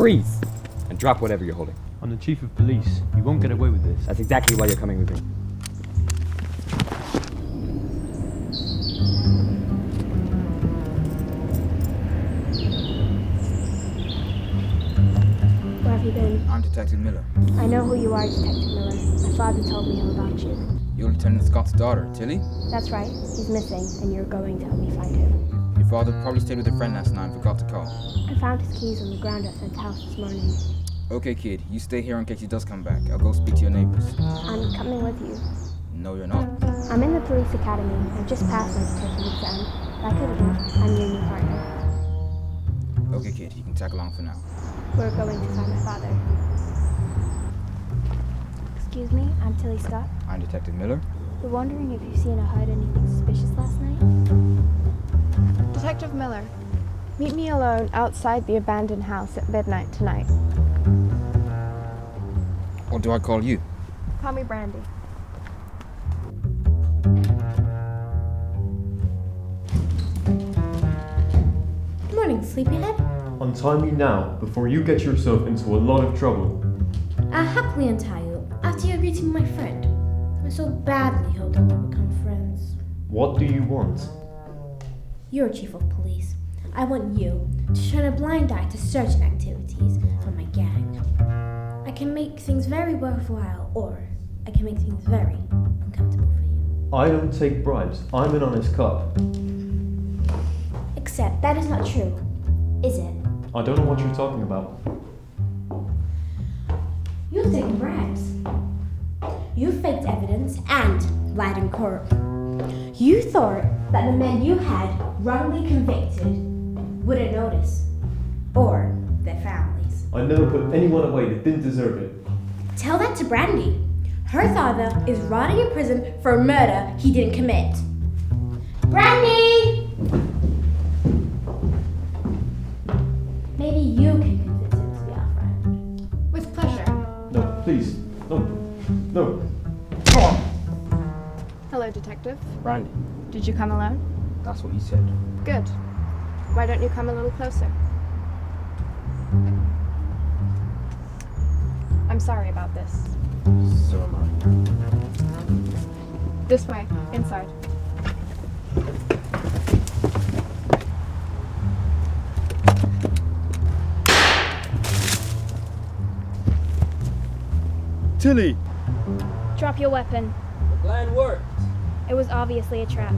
Freeze! And drop whatever you're holding. I'm the chief of police. You won't get away with this. That's exactly why you're coming with me. Where have you been? I'm Detective Miller. I know who you are, Detective Miller. My father told me all about you. You're Lieutenant Scott's daughter, Tilly? That's right. He's missing, and you're going to help me find him. Your father probably stayed with a friend last night and forgot to call. I found his keys on the ground outside the house this morning. Okay, kid. You stay here in case he does come back. I'll go speak to your neighbors. I'm coming with you. No, you're not. I'm in the police academy. I've just passed my detective exam. Like it or not, I'm your new partner. Okay, kid. You can tag along for now. We're going to find my father. Excuse me, I'm Tilly Scott. I'm Detective Miller. We're wondering if you've seen or heard anything suspicious last night. Detective Miller, meet me alone outside the abandoned house at midnight tonight. What do I call you? Call me Brandy. Good morning, sleepyhead. Untie me now, before you get yourself into a lot of trouble. I'll happily untie you after you agree to be my friend. I so badly hope that we'll become friends. What do you want? You're chief of police. I want you to turn a blind eye to search activities for my gang. I can make things very worthwhile, or I can make things very uncomfortable for you. I don't take bribes. I'm an honest cop. Except that is not true, is it? I don't know what you're talking about. You've taken bribes. You faked evidence and lied in court. You thought that the men you had wrongly convicted wouldn't notice, or their families. I never put anyone away that didn't deserve it. Tell that to Brandy. Her father is rotting in prison for a murder he didn't commit. Brandy! Maybe you can convince him to be our friend. With pleasure. No, please. No. No. Hello, Detective. Brandy. Did you come alone? That's what he said. Good. Why don't you come a little closer? I'm sorry about this. So am I. This way, inside. Tilly! Drop your weapon. The plan worked. It was obviously a trap.